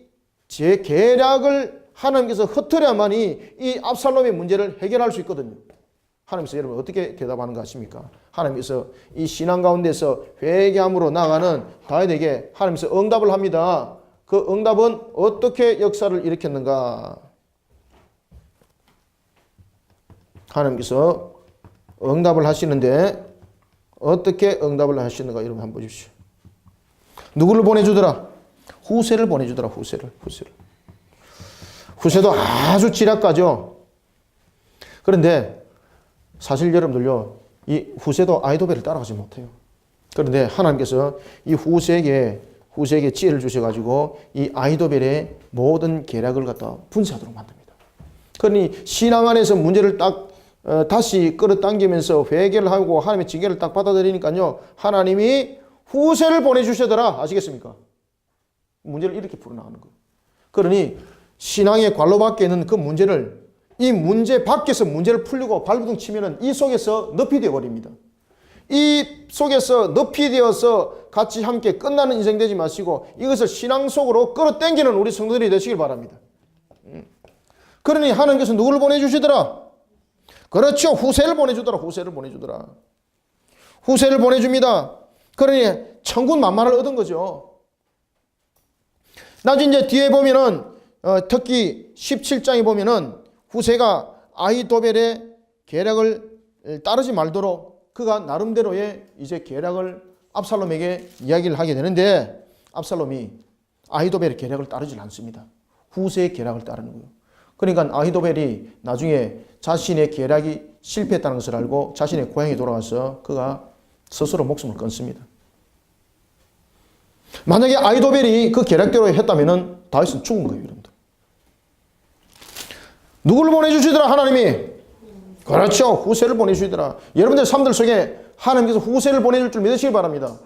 계략을 하나님께서 흩어려야만이 이 압살롬의 문제를 해결할 수 있거든요. 하나님께서 여러분 어떻게 대답하는 거 아십니까? 하나님께서 이 신앙 가운데서 회개함으로 나가는 다윗에게 하나님께서 응답을 합니다. 그 응답은 어떻게 역사를 일으켰는가? 하나님께서 응답을 하시는데 어떻게 응답을 하시는가 여러분 한번 보십시오. 누구를 보내주더라? 후세를 보내주더라. 후세를. 후세도 아주 지략가죠. 그런데 사실 여러분들요, 이 후세도 아히도벨을 따라가지 못해요. 그런데 하나님께서 이 후세에게 지혜를 주셔가지고 이 아히도벨의 모든 계략을 갖다 분쇄하도록 만듭니다. 그러니 신앙 안에서 문제를 딱 다시 끌어당기면서 회개를 하고 하나님의 징계를 딱 받아들이니까요, 하나님이 후세를 보내주시더라. 아시겠습니까? 문제를 이렇게 풀어나가는 거예요. 그러니 신앙의 관로 밖에 있는 그 문제를 이 문제 밖에서 문제를 풀리고 발부둥 치면은 이 속에서 늪이 되어버립니다. 이 속에서 늪이 되어서 같이 함께 끝나는 인생 되지 마시고 이것을 신앙 속으로 끌어당기는 우리 성도들이 되시길 바랍니다. 그러니 하나님께서 누구를 보내주시더라? 그렇죠. 후세를 보내주더라. 후세를 보내줍니다. 그러니 천군 만마를 얻은 거죠. 나중에 이제 뒤에 보면은 특히 17장에 보면은 후세가 아히도벨의 계략을 따르지 말도록 그가 나름대로의 이제 계략을 압살롬에게 이야기를 하게 되는데 압살롬이 아히도벨의 계략을 따르지 않습니다. 후세의 계략을 따르는 거예요. 그러니까 아히도벨이 나중에 자신의 계략이 실패했다는 것을 알고 자신의 고향에 돌아가서 그가 스스로 목숨을 끊습니다. 만약에 아히도벨이 그 계략대로 했다면 다윗은 죽은 거예요, 여러분들. 누구를 보내주시더라, 하나님이? 그렇죠, 후세를 보내주시더라. 여러분들 삶들 속에 하나님께서 후세를 보내줄 줄 믿으시기 바랍니다.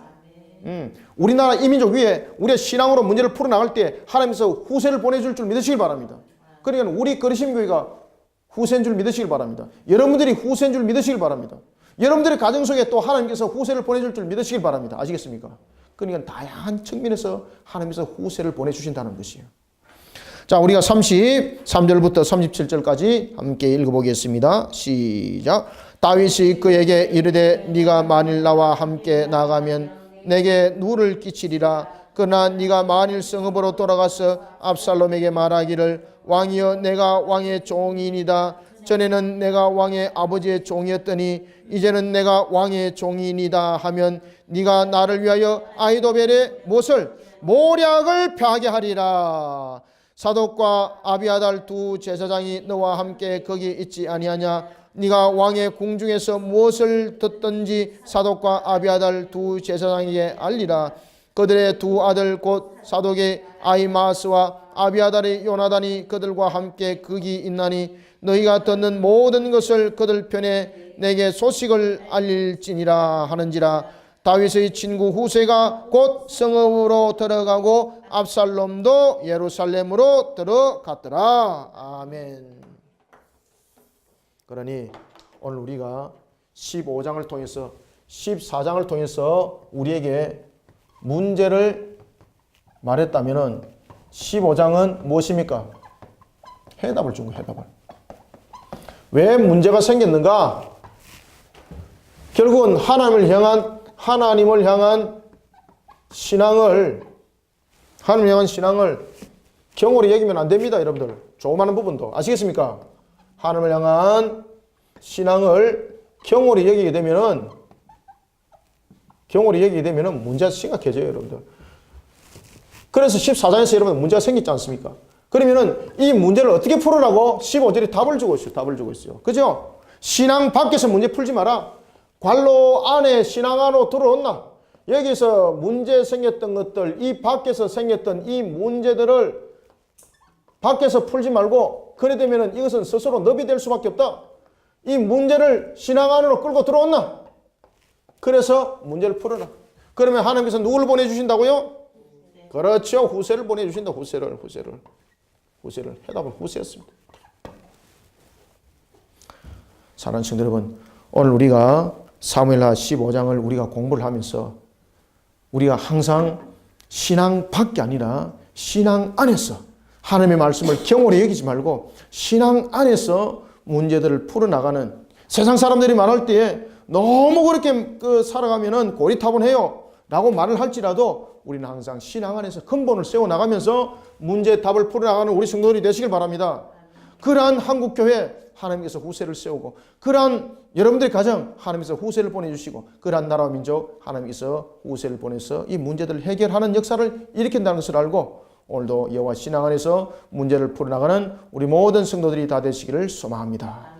우리나라 이민족 위에 우리의 신앙으로 문제를 풀어나갈 때 하나님께서 후세를 보내줄 줄 믿으시기 바랍니다. 그러니까 우리 그리심교회가 후세인 줄 믿으시길 바랍니다. 여러분들이 후세인 줄 믿으시길 바랍니다. 여러분들의 가정 속에 또 하나님께서 후세를 보내줄 줄 믿으시길 바랍니다. 아시겠습니까? 그러니까 다양한 측면에서 하나님께서 후세를 보내주신다는 것이에요. 자, 우리가 33절부터 37절까지 함께 읽어보겠습니다. 시작. 다윗이 그에게 이르되 네가 만일 나와 함께 나가면 내게 누를 끼치리라. 그러나 네가 만일 성읍으로 돌아가서 압살롬에게 말하기를 왕이여 내가 왕의 종이니이다. 전에는 내가 왕의 아버지의 종이었더니 이제는 내가 왕의 종이니이다 하면 네가 나를 위하여 아히도벨의 못을 모략을 펴게 하리라. 사독과 아비아달 두 제사장이 너와 함께 거기 있지 아니하냐? 네가 왕의 궁중에서 무엇을 듣든지 사독과 아비아달 두 제사장에게 알리라. 그들의 두 아들 곧 사독의 아히마스와 아비아달의 요나단이 그들과 함께 거기 있나니 너희가 듣는 모든 것을 그들 편에 내게 소식을 알릴지니라 하는지라. 다윗의 친구 후세가 곧 성읍으로 들어가고 압살롬도 예루살렘으로 들어갔더라. 아멘. 그러니 오늘 우리가 15장을 통해서 14장을 통해서 우리에게 문제를 말했다면 15장은 무엇입니까? 해답을 준 거예요. 해답을. 왜 문제가 생겼는가? 결국은 하나님을 향한 신앙을 경홀히 여기면 안 됩니다, 여러분들. 조그마한 부분도 아시겠습니까? 하나님을 향한 신앙을 경홀히 여기게 되면은 문제가 심각해져요, 여러분들. 그래서 14장에서 여러분 문제가 생기지 않습니까? 그러면은 이 문제를 어떻게 풀으라고 15절이 답을 주고 있어요. 그죠? 신앙 밖에서 문제 풀지 마라. 관로 안에 신앙 안으로 들어온나. 여기서 문제 생겼던 것들, 이 밖에서 생겼던 이 문제들을 밖에서 풀지 말고 그래 되면은 이것은 스스로 넙이 될 수밖에 없다. 이 문제를 신앙 안으로 끌고 들어온나. 그래서 문제를 풀어라. 그러면 하나님께서 누구를 보내주신다고요? 그렇죠. 후세를 보내주신다. 후세를. 해답은 후세였습니다. 사랑하는 친구들 여러분, 오늘 우리가 사무엘하 15장을 우리가 공부를 하면서 우리가 항상 신앙 밖이 아니라 신앙 안에서 하나님의 말씀을 경홀히 여기지 말고 신앙 안에서 문제들을 풀어나가는, 세상 사람들이 말할 때에 너무 그렇게 살아가면은 고리타분해요 라고 말을 할지라도 우리는 항상 신앙 안에서 근본을 세워나가면서 문제의 답을 풀어나가는 우리 성도들이 되시길 바랍니다. 그러한 한국교회 하나님께서 후세를 세우고, 그러한 여러분들의 가정 하나님께서 후세를 보내주시고, 그러한 나라와 민족 하나님께서 후세를 보내서 이 문제들을 해결하는 역사를 일으킨다는 것을 알고 오늘도 여호와 신앙 안에서 문제를 풀어나가는 우리 모든 성도들이 다 되시기를 소망합니다.